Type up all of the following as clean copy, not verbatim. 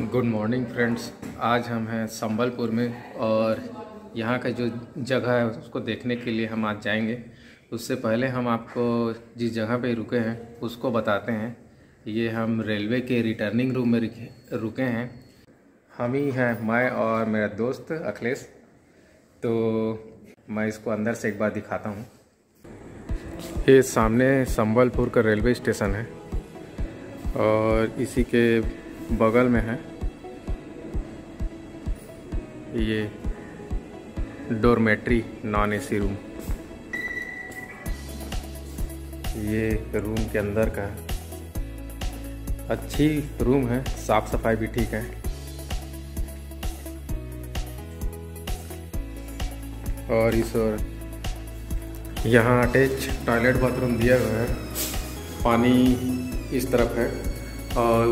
Good morning friends. आज हम हैं संबलपुर में और यहाँ का जो जगह है उसको देखने के लिए हम आज जाएंगे। उससे पहले हम आपको जिस जगह पे रुके हैं उसको बताते हैं। ये हम रेलवे के रिटर्निंग रूम में रुके हैं। हम ही हैं, मैं और मेरा दोस्त अखिलेश। तो मैं इसको अंदर से एक बार दिखाता हूँ। ये सामने संबलपुर का रेलवे स्टेशन है और इसी के बगल में है ये डॉर्मेट्री नॉन एसी रूम। ये रूम के अंदर का है, अच्छी रूम है, साफ सफाई भी ठीक है। और इस और यहाँ अटैच टॉयलेट बाथरूम दिया हुआ है। पानी इस तरफ है और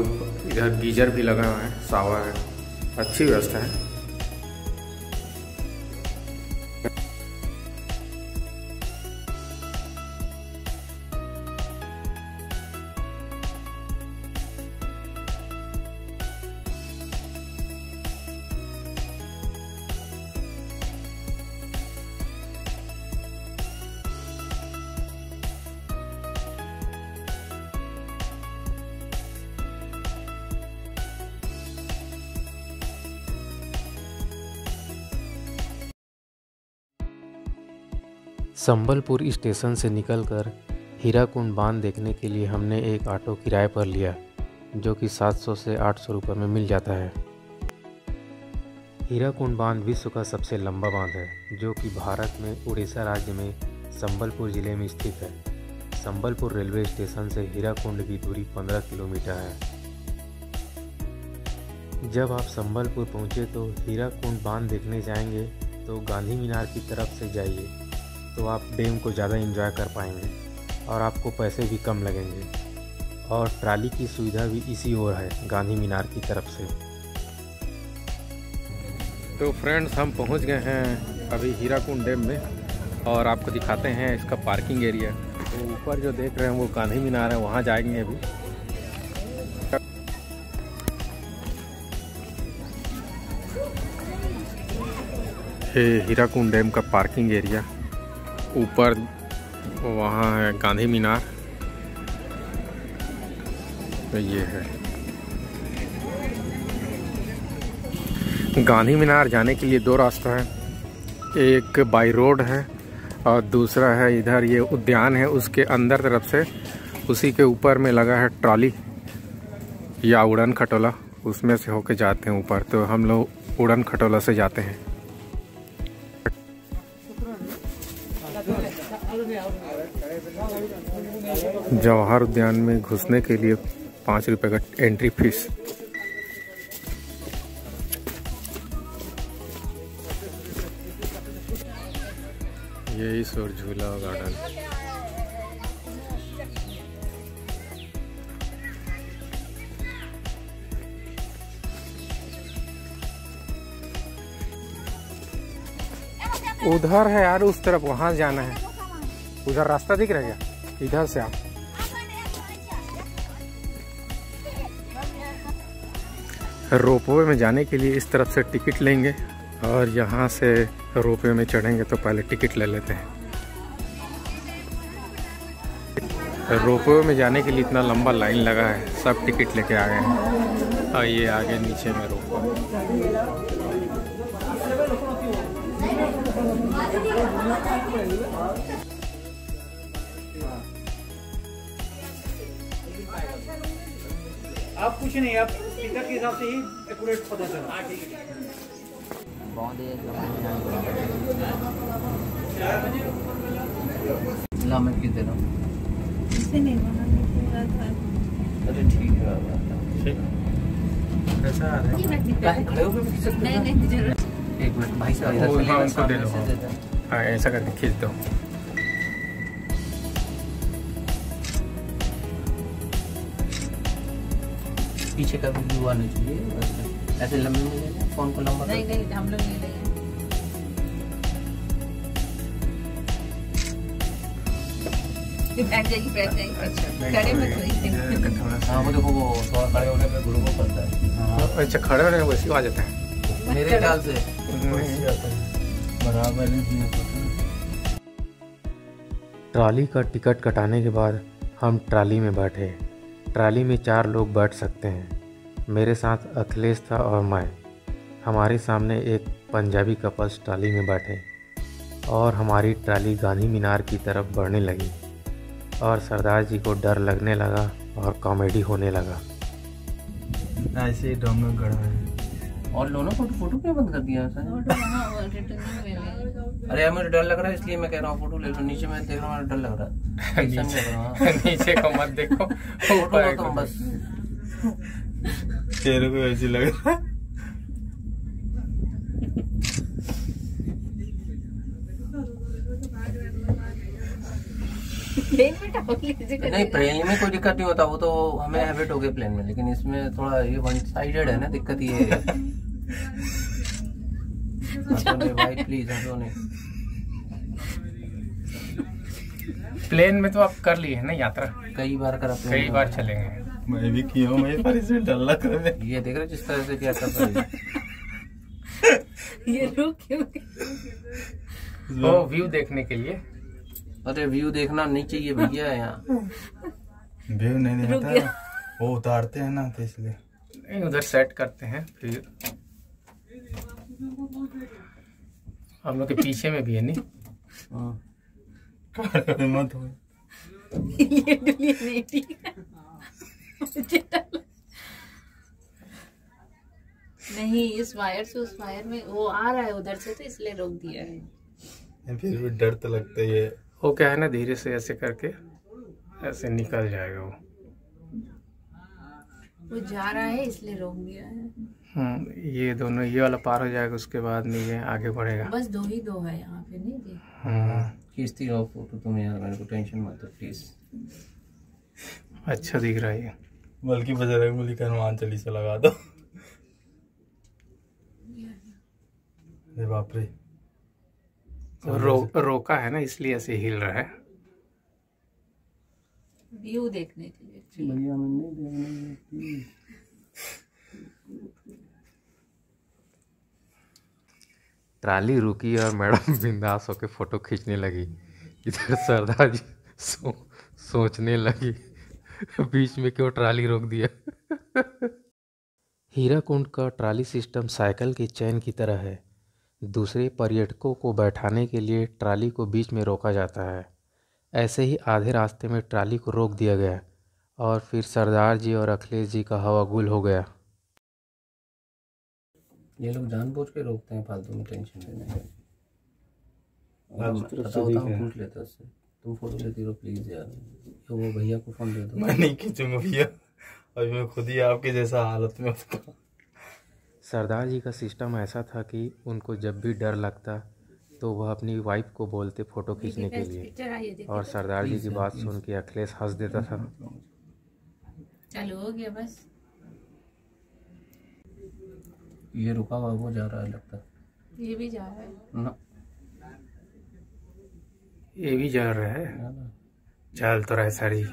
इधर गीजर भी लगा हुआ है, शावर है, अच्छी व्यवस्था है। संबलपुर स्टेशन से निकलकर हीराकुंड बांध देखने के लिए हमने एक ऑटो किराए पर लिया, जो कि 700 से 800 रुपये में मिल जाता है। हीराकुंड बांध विश्व का सबसे लंबा बांध है, जो कि भारत में उड़ीसा राज्य में संबलपुर ज़िले में स्थित है। संबलपुर रेलवे स्टेशन से हीराकुंड की दूरी 15 किलोमीटर है। जब आप संबलपुर पहुँचे तो हीराकुंड बांध देखने जाएंगे तो गांधी मीनार की तरफ से जाइए, तो आप डैम को ज़्यादा एंजॉय कर पाएंगे और आपको पैसे भी कम लगेंगे। और ट्राली की सुविधा भी इसी ओर है, गांधी मीनार की तरफ से। तो फ्रेंड्स, हम पहुंच गए हैं अभी हीराकुंड डैम में और आपको दिखाते हैं इसका पार्किंग एरिया। तो ऊपर जो देख रहे हैं वो गांधी मीनार है, वहां जाएंगे अभी। ये हीराकुंड डैम का पार्किंग एरिया, ऊपर वहाँ है गांधी मीनार। ये है गांधी मीनार। जाने के लिए दो रास्ता है, एक बाई रोड है और दूसरा है इधर ये उद्यान है उसके अंदर तरफ से। उसी के ऊपर में लगा है ट्रॉली या उड़न खटोला, उसमें से होके जाते हैं ऊपर। तो हम लोग उड़न खटोला से जाते हैं। जवाहर उद्यान में घुसने के लिए 5 रुपये का एंट्री फीस। यही सोर झूला गार्डन। उधर है यार, उस तरफ वहां जाना है। उधर रास्ता दिख रहा है क्या? इधर से आप रोपवे में जाने के लिए इस तरफ से टिकट लेंगे और यहाँ से रोपवे में चढ़ेंगे। तो पहले टिकट ले लेते हैं। रोपवे में जाने के लिए इतना लंबा लाइन लगा है, सब टिकट लेके आ गए हैं। और ये आगे नीचे में रोपवे। आप कुछ नहीं, आप स्पीकर के हिसाब से ही एक्यूरेट पता चला। हाँ ठीक है। मैं किस दे रहा हूँ। अरे ठीक है, कैसा आ रहा है? खड़े होकर भी खींच सकते हैं। एक मिनट भाई साहब, दे दो। हाँ, ऐसा करके खींच दो। पीछे का भी व्यू आना चाहिए। ऐसे लंबे में लेना फोन को नंबर। नहीं हम लोग नहीं लेंगे। बैठ जाएगी। अच्छा, खड़े मत होइए। हाँ वो देखो, वो थोड़ा खड़े होने पे गुरु को पड़ता है। अच्छा खड़े होने वैसे आ जाता है मेरे ख्याल से बराबर ट्रॉली का टिकट कटाने के बाद हम ट्रॉली में बैठे। ट्रॉली में 4 लोग बैठ सकते हैं। मेरे साथ अखिलेश था और मैं। हमारे सामने एक पंजाबी कपल्स ट्रॉली में बैठे और हमारी ट्रॉली गांधी मीनार की तरफ बढ़ने लगी और सरदार जी को डर लगने लगा और कॉमेडी होने लगा। ऐसे ही दोनों गड़ा है और लोगों फोटो क्यों बंद कर दिया ऐसा? अरे यार मुझे डर लग रहा है इसलिए मैं कह रहा हूँ फोटो ले लो। नीचे मैं देख रहा हूँ डर लग रहा है। नीचे को मत देखो, फोटो तो बस चेहरे को ऐसे लग रहा है। नहीं प्लेन में कोई दिक्कत नहीं होता, वो तो हमें हैबिट हो गई प्लेन में, लेकिन इसमें थोड़ा ये वन साइडेड है ना, दिक्कत ये है। भाई प्लीज प्लेन में तो आप कर लिए है ना यात्रा, कई बार करा, कई बार चलेंगे। मैं भी किया हूँ, मैं पर इसमें डर लग रहा है। ये देख रहे जिस तरह से क्या कर रहे ये रुक क्यों? वो व्यू देखने के लिए। अरे व्यू देखना नहीं चाहिए भैया यहाँ। व्यू नहीं आता है, वो उतारते हैं ना तो इसलिए। नहीं उधर सेट करते हैं फिर। हम लोग के पीछे में भी है नहीं। मत हो ये डुलिया नहीं ठीक है। नहीं इस वायर से उस वायर में वो आ रहा है उधर से, तो इसलिए रोक दिया है। फिर भी डर तो लगता ही है। वो क्या है ना, धीरे से ऐसे करके ऐसे निकल जाएगा वो जा रहा है इसलिए रोक दिया है। ये दोनों, ये वाला पार हो जाएगा उसके बाद नहीं है आगे बढ़ेगा। बस 2 ही 2 है यहाँ पे नहीं जी। खींचती रहो फोटो तुम यार, मेरे को टेंशन मत दो प्लीज। अच्छा दिख रहा है ये। बल्कि बजरंगबली का हनुमान चालीसा लगा दो। अरे बाप रे, रोका है ना इसलिए ऐसे हिल रहा है। व्यू देखने के लिए भैया मैंने ट्राली रुकी और मैडम बिंदास होके फोटो खींचने लगी। इधर सरदार जी सोचने लगी बीच में क्यों ट्राली रोक दिया। हीराकुंड का ट्राली सिस्टम साइकिल की चेन की तरह है। दूसरे पर्यटकों को बैठाने के लिए ट्राली को बीच में रोका जाता है। ऐसे ही आधे रास्ते में ट्राली को रोक दिया गया और फिर सरदार जी और अखिलेश जी का हवा गुल हो गया। ये लोग जानबूझ के रोकते हैं फालतू में टेंशन देने। पूछ लेता उससे, तुम फोटो लेती रहो प्लीज यार। तो वो भैया को फोन दे दो। मैं नहीं खींचूंगा भैया, अभी मैं खुद ही आपके जैसा हालत में उसका। सरदार जी का सिस्टम ऐसा था कि उनको जब भी डर लगता तो वह अपनी वाइफ को बोलते फ़ोटो खींचने के लिए, और सरदार जी की बात सुन के अखिलेश हंस देता था। चलो हो गया बस। ये रुका हुआ वो जा रहा है लगता है। ये भी जा रहा है ना, ये भी जा रहा है। चल तो रहा है सारी, जा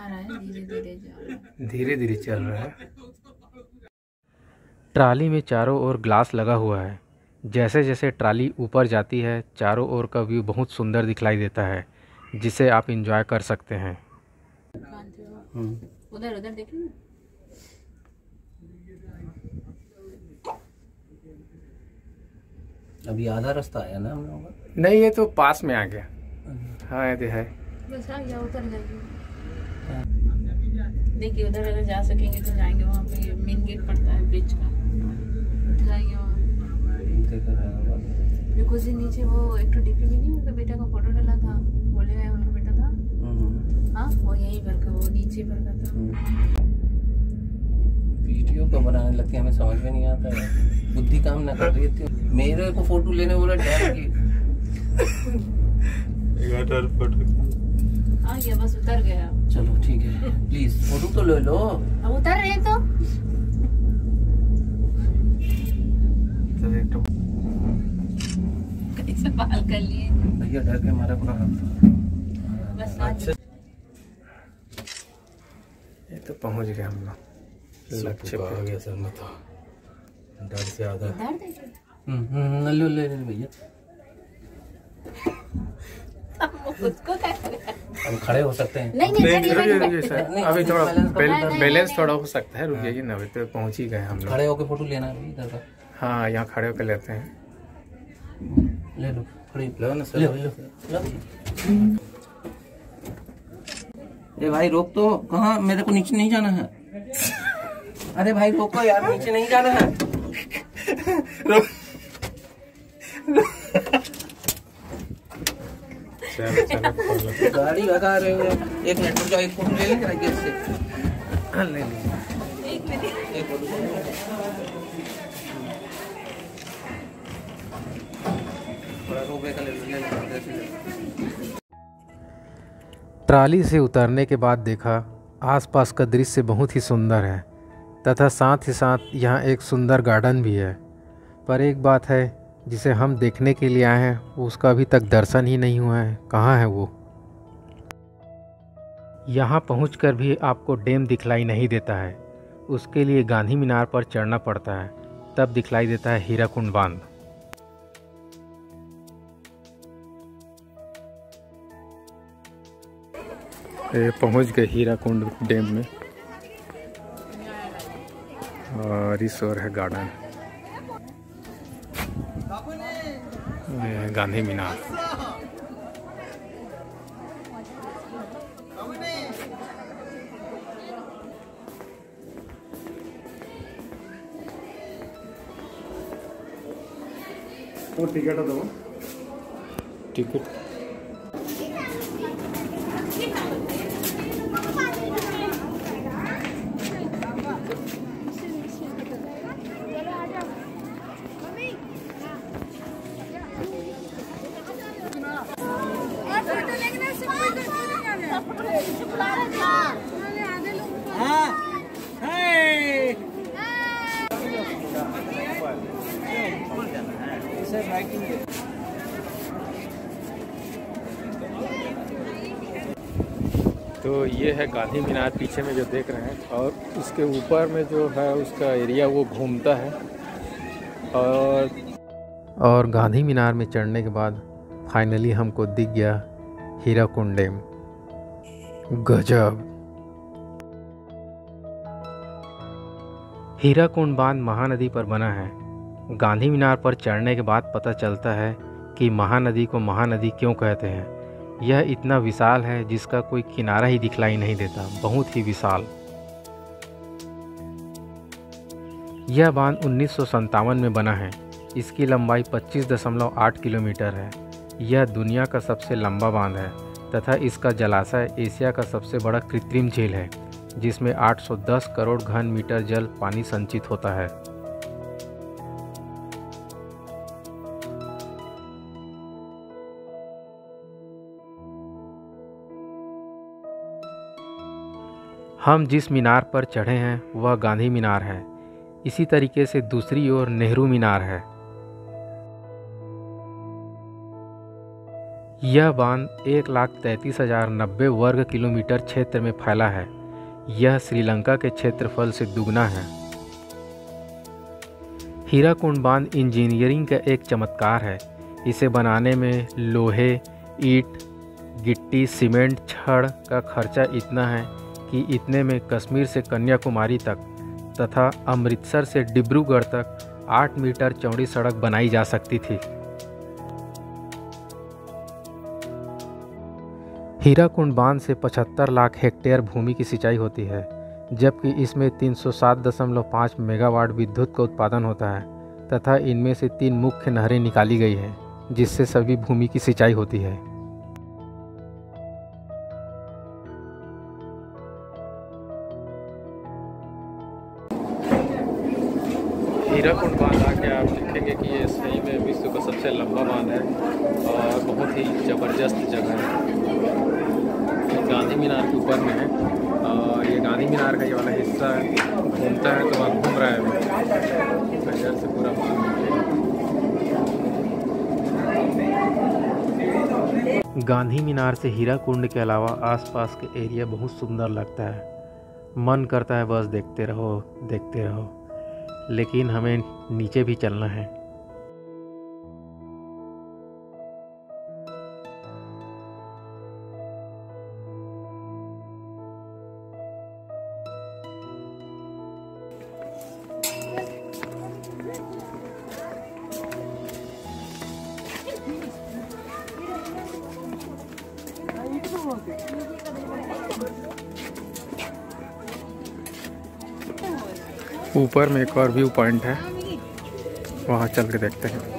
रहा है धीरे धीरे जा रहा है, धीरे धीरे चल रहा है। ट्राली में चारों ओर ग्लास लगा हुआ है। जैसे जैसे ट्राली ऊपर जाती है चारों ओर का व्यू बहुत सुंदर दिखलाई देता है, जिसे आप एंजॉय कर सकते हैं। उधर उधर देखिए ना। अभी आधा रास्ता आया ना हम लोगों का। नहीं ये तो पास में आ गया। हाँ ये है, बस आ गया, उतर जाइए। देखिए उधर अगर जा सकेंगे तो जाएंगे, वहाँ पे मेन गेट पड़ता है ब्रिज का, जाएंगे वहाँ। देखो जी नीचे वो एक तो डीपी में नहीं उनका बेटा का फोटो डाला था, बोले गए उनका बेटा था। हाँ वो यही पर का, वो नीचे पर का था। वीडियो को बनाने लगते हमें समझ में नहीं आता है, बुद्धि काम ना कर रही थी। मेरे को फोटो लेने बोला डर की। आ गया बस, उतर गया। चलो ठीक है, प्लीज फोटो तो ले लो। अब उतर रहे तो कैसे बाल कर लिए भैया, डर के मारा पूरा बस। ये तो पहुंच गए हम लोग। लक्ष्य पे आ गया सर में तो डर से आधा। ले भैया उसको क्या हम खड़े हो सकते हैं। नहीं सर, अभी थोड़ा बैलेंस थोड़ा हो सकता है, रुकिए ना, अभी तो पहुंच ही गए हम लोग। खड़े होके फोटो लेना है इधर का। हाँ, यहाँ खड़े होकर लेते हैं। ले लो, खड़ी लो ना सर। लो। ए भाई रोक तो, कहाँ, मेरे को नीचे नहीं जाना है। अरे भाई रोको यार, नीचे नहीं जाना है। चलो गाड़ी लगा रहे हो, 1 मिनट रुक जाओ, एक फोटो ले लेंगे राकेश से। ले लीजिए। एक फोटो ट्राली से उतरने के बाद देखा आसपास का दृश्य बहुत ही सुंदर है तथा साथ ही साथ यहाँ एक सुंदर गार्डन भी है। पर एक बात है जिसे हम देखने के लिए आए हैं उसका अभी तक दर्शन ही नहीं हुआ है। कहाँ है वो? यहाँ पहुँचकर भी आपको डैम दिखलाई नहीं देता है, उसके लिए गांधी मीनार पर चढ़ना पड़ता है, तब दिखलाई देता है हीराकुंड बांध। पहुंच गए हीराकुंड डैम में और इस ओर है गार्डन, गांधी मीनार। वो टिकट दो, टिकट तो ये है गांधी मीनार पीछे में जो देख रहे हैं, और उसके ऊपर में जो है उसका एरिया वो घूमता है। और गांधी मीनार में चढ़ने के बाद फाइनली हमको दिख गया हीराकुंड डैम। गजब! हीराकुंड बांध महानदी पर बना है। गांधी मीनार पर चढ़ने के बाद पता चलता है कि महानदी को महानदी क्यों कहते हैं। यह इतना विशाल है जिसका कोई किनारा ही दिखलाई नहीं देता, बहुत ही विशाल। यह बांध 1957 में बना है। इसकी लंबाई 25.8 किलोमीटर है। यह दुनिया का सबसे लंबा बांध है तथा इसका जलाशय एशिया का सबसे बड़ा कृत्रिम झील है, जिसमें 810 करोड़ घन मीटर जल पानी संचित होता है। हम जिस मीनार पर चढ़े हैं वह गांधी मीनार है। इसी तरीके से दूसरी ओर नेहरू मीनार है। यह बांध 1,33,090 वर्ग किलोमीटर क्षेत्र में फैला है। यह श्रीलंका के क्षेत्रफल से दुगना है। हीराकुंड बांध इंजीनियरिंग का एक चमत्कार है। इसे बनाने में लोहे, ईंट, गिट्टी, सीमेंट, छड़ का खर्चा इतना है कि इतने में कश्मीर से कन्याकुमारी तक तथा अमृतसर से डिब्रूगढ़ तक 8 मीटर चौड़ी सड़क बनाई जा सकती थी। हीराकुंड बांध से 75 लाख हेक्टेयर भूमि की सिंचाई होती है, जबकि इसमें 307.5 मेगावाट विद्युत का उत्पादन होता है तथा इनमें से 3 मुख्य नहरें निकाली गई हैं, जिससे सभी भूमि की सिंचाई होती है। हीराकुंड बांध आके आप देखेंगे कि ये सही में विश्व का सबसे लंबा बांध है और बहुत ही ज़बरदस्त जगह है। गांधी मीनार के ऊपर में है और ये गांधी मीनार का ये वाला हिस्सा घूमता है, तो वहाँ घूम रहा है अभी इधर से पूरा गांधी मीनार से हीराकुंड के अलावा आसपास के एरिया बहुत सुंदर लगता है। मन करता है बस देखते रहो, लेकिन हमें नीचे भी चलना है। ऊपर में एक और व्यू पॉइंट है, वहाँ चल के देखते हैं।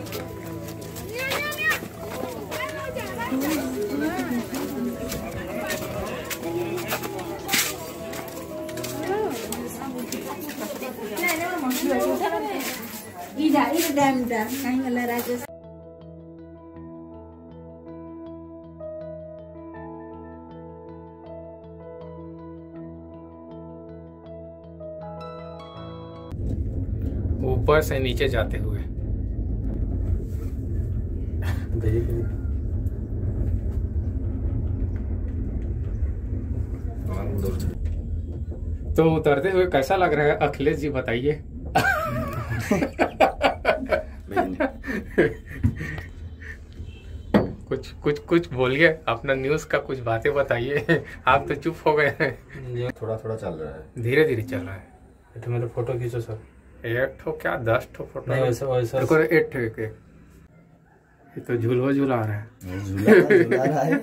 ऊपर से नीचे जाते हुए तो उतरते हुए कैसा लग रहा है अखिलेश जी, बताइए। कुछ बोलिए, अपना न्यूज़ का कुछ बातें बताइए। आप तो चुप हो गए हैं। थोड़ा थोड़ा चल रहा है, धीरे धीरे चल रहा है। तो मतलब फोटो खींचो सर। एक ठो क्या 10 ठो फोटो? नहीं वैसा देखो, एक ठो एक। ये तो झूलवा झूला रहा है। झूला रहा है।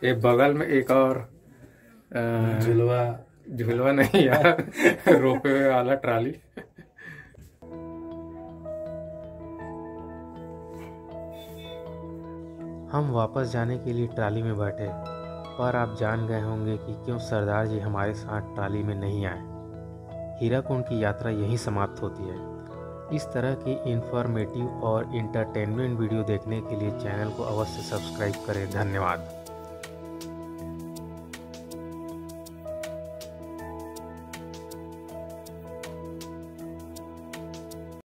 ये बगल में एक और झूलवा नहीं यार, रोपे हुए वाला ट्राली। हम वापस जाने के लिए ट्राली में बैठे, पर आप जान गए होंगे कि क्यों सरदार जी हमारे साथ ट्राली में नहीं आए। हीराकुंड की यात्रा यहीं समाप्त होती है। इस तरह की इंफॉर्मेटिव और इंटरटेनमेंट वीडियो देखने के लिए चैनल को अवश्य सब्सक्राइब करें। धन्यवाद।